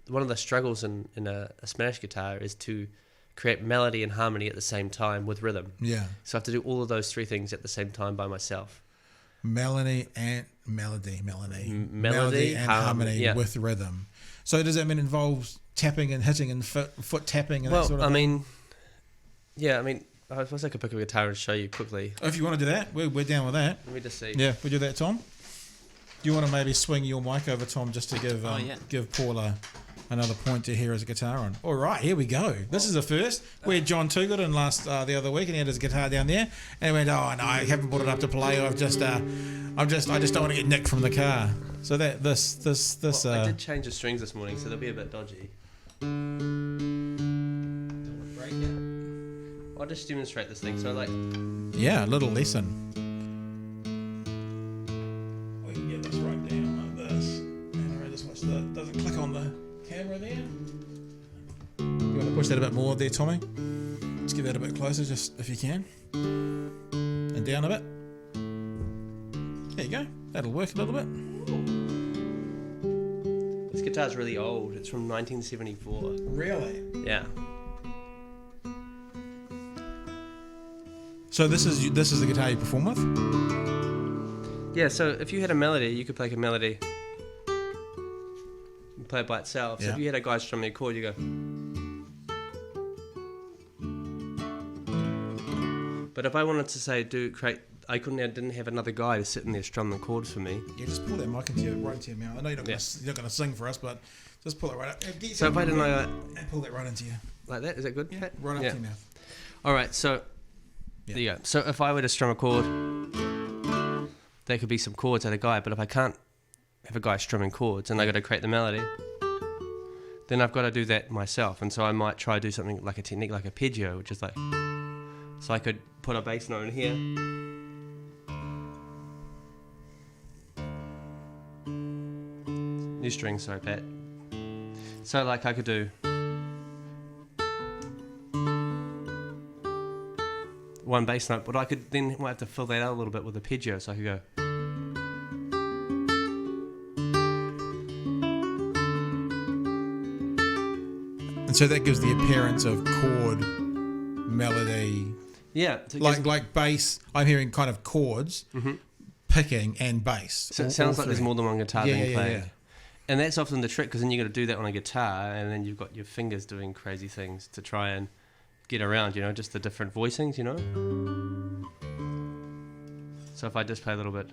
one of the struggles in a smash guitar is to create melody and harmony at the same time with rhythm. Yeah. So I have to do all of those three things at the same time by myself. Melody and harmony with rhythm. So does that mean it involves tapping and hitting and foot tapping and that sort of thing? I suppose I could pick up a guitar and show you quickly. If you want to do that, we're down with that. Let me just see. Yeah, we do that, Tom. Do you want to maybe swing your mic over, Tom, just to give Paul another point to hear his guitar on? All right, here we go. This is a first. We had John Toogood in the other week, and he had his guitar down there, and he went, "Oh no, I haven't brought it up to play. I just don't want to get nicked from the car." So this. I did change the strings this morning, so they'll be a bit dodgy. I'll just demonstrate this thing. So a little lesson. We can get this right down like this. And I just watch that. Doesn't click on the camera there. You want to push that a bit more there, Tommy? Let's get that a bit closer, just if you can. And down a bit. There you go. That'll work a little bit. This guitar's really old. It's from 1974. Really? Yeah. So this is the guitar you perform with? Yeah, so if you had a melody, you could play a melody and play it by itself. So if you had a guy strumming a chord, you go. But if I wanted to say I didn't have another guy sitting there strumming the chords for me. Yeah, just pull that mic right into your mouth. I know you're not going to sing for us, but just pull it right up. So if I didn't know that, and pull that right into you. Like that, is that good? Yeah, right up to your mouth. All right, so there you go. So if I were to strum a chord, there could be some chords at a guy, but if I can't have a guy strumming chords and I got to create the melody, then I've got to do that myself. And so I might try to do something like a technique like arpeggio, which is like, so I could put a bass note in here. New strings, sorry, Pat. So like I could do one bass note, but I could then might have to fill that out a little bit with arpeggio, so I could go. And so that gives the appearance of chord, melody. Yeah. So like bass, I'm hearing kind of chords, picking and bass. So it sounds like there's more than one guitar being played. Yeah. And that's often the trick, because then you've got to do that on a guitar, and then you've got your fingers doing crazy things to try and get around, just the different voicings, So if I just play a little bit.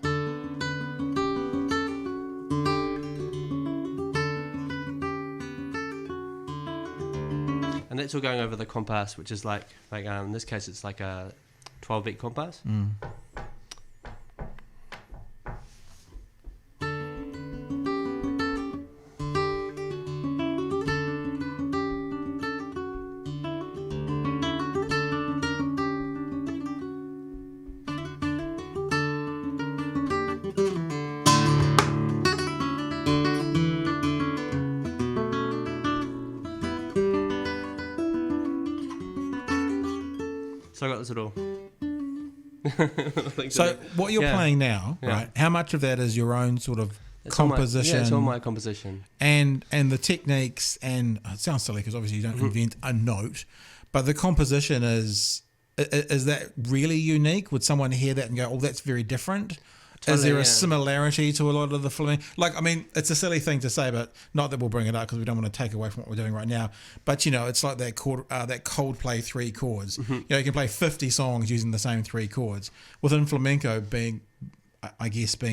And that's all going over the compass, which is like in this case it's like a 12-beat compass. So I got this little. So what you're playing now, right? How much of that is your own sort of composition? It's all my composition. And the techniques, and it sounds silly because obviously you don't invent a note, but the composition is that really unique? Would someone hear that and go, "Oh, that's very different"? Totally, is there a similarity to a lot of the flamenco? It's a silly thing to say, but not that we'll bring it up because we don't want to take away from what we're doing right now. But it's like that Coldplay 3 chords. You can play 50 songs using the same 3 chords. Within flamenco, being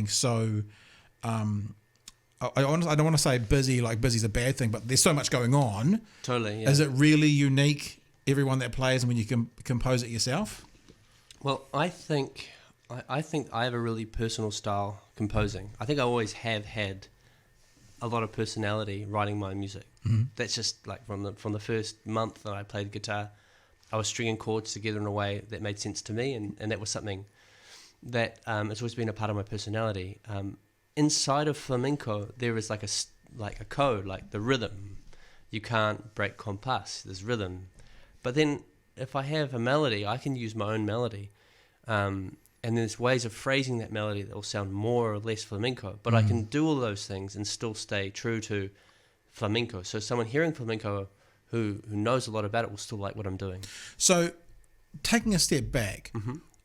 so, I don't want to say busy. Like busy's a bad thing, but there's so much going on. Totally. Yeah. Is it really unique? Everyone that plays, and when you can compose it yourself. Well, I think I have a really personal style composing. I think I always have had a lot of personality writing my music. That's just like from the first month that I played guitar, I was stringing chords together in a way that made sense to me, and that was something that it's always been a part of my personality. Inside of flamenco, there is like a code, like the rhythm. You can't break compass. There's rhythm, but then if I have a melody, I can use my own melody. And there's ways of phrasing that melody that will sound more or less flamenco. But I can do all those things and still stay true to flamenco. So someone hearing flamenco who knows a lot about it will still like what I'm doing. So, taking a step back,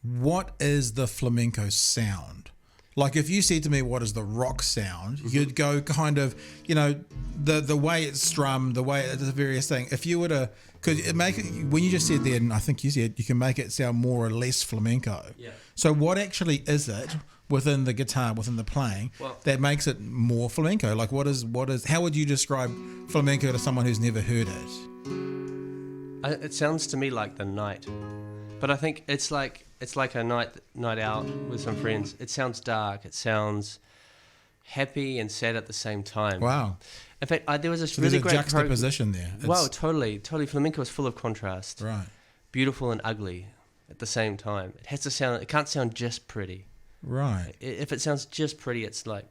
what is the flamenco sound? Like, if you said to me, what is the rock sound, you'd go kind of, the way it's strummed, the way it's various things. If you were to, could it make it, when you just said there, and I think you said you can make it sound more or less flamenco. Yeah. So what actually is it within the guitar, within the playing, that makes it more flamenco? Like, how would you describe flamenco to someone who's never heard it? It sounds to me like the night, but I think it's like a night out with some friends. It sounds dark. It sounds happy and sad at the same time. Wow. In fact, there was this So really there's a great juxtaposition there. Wow, totally. Flamenco is full of contrast. Right. Beautiful and ugly at the same time. It has to sound. It can't sound just pretty. Right. If it sounds just pretty, it's like.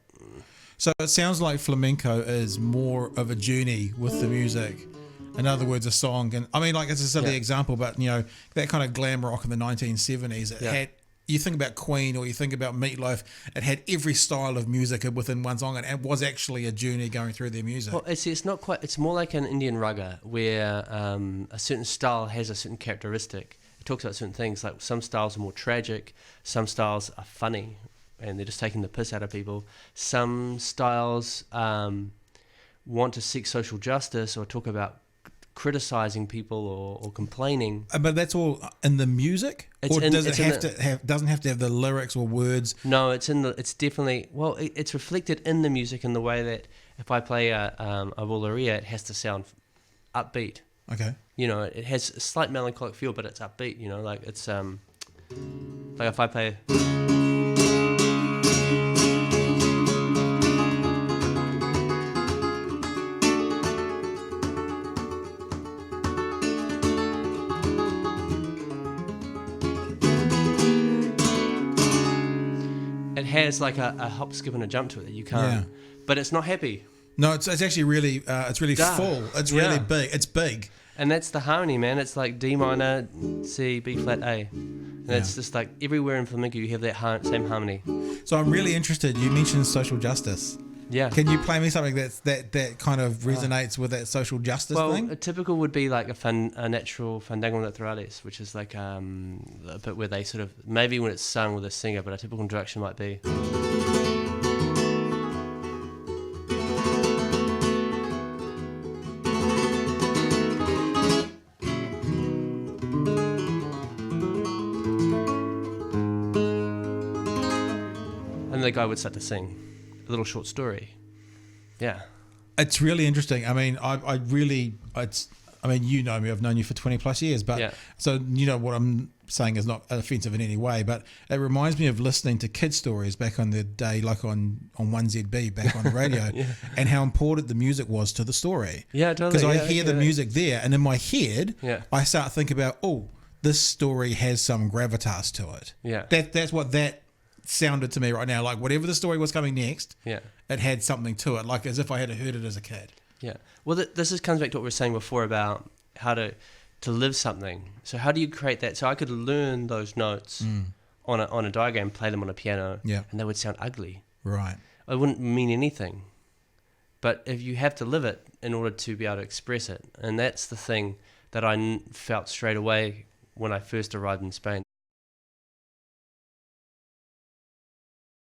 So it sounds like flamenco is more of a journey with the music. In other words, a song, and I mean, like, it's a silly example, but that kind of glam rock in the 1970s. It had. You think about Queen or you think about Meatloaf, it had every style of music within one song, and it was actually a journey going through their music. Well, it's not quite. It's more like an Indian ragga where a certain style has a certain characteristic. It talks about certain things. Like some styles are more tragic, some styles are funny, and they're just taking the piss out of people. Some styles want to seek social justice or talk about criticizing people or complaining. But that's all in the music, doesn't have to have the lyrics or words? No, it's definitely it's reflected in the music in the way that if I play a bulería, it has to sound upbeat. Okay. It has a slight melancholic feel, but it's upbeat. Like it's like if I play. It has like a hop, skip, and a jump to it that you can't, but it's not happy. No, it's actually really it's really Dark. full. It's really big. It's big. And that's the harmony, man. It's like D minor, C, B flat, A, and it's just like everywhere in flamenco you have that same harmony. So I'm really interested. You mentioned social justice. Yeah. Can you play me something that kind of resonates with that social justice thing? Well, a typical would be like a natural fandango naturales, which is like a bit where they sort of, maybe when it's sung with a singer, but a typical introduction might be. And the guy would start to sing a little short story. Yeah. It's really interesting. I mean, I mean, you know me, I've known you for 20 plus years, but so what I'm saying is not offensive in any way, but it reminds me of listening to kid stories back on the day, like on 1ZB back on the radio, and how important the music was to the story. Yeah, totally. Because I hear the music there, and in my head, I start thinking about, this story has some gravitas to it. Yeah. That's what that sounded to me right now. Like whatever the story was coming next, it had something to it, like as if I had heard it as a kid. Yeah. Well, this comes back to what we were saying before about how to live something. So how do you create that? So I could learn those notes on a diagram, play them on a piano, and they would sound ugly. Right. It wouldn't mean anything. But if you have to live it in order to be able to express it, and that's the thing that I felt straight away when I first arrived in Spain.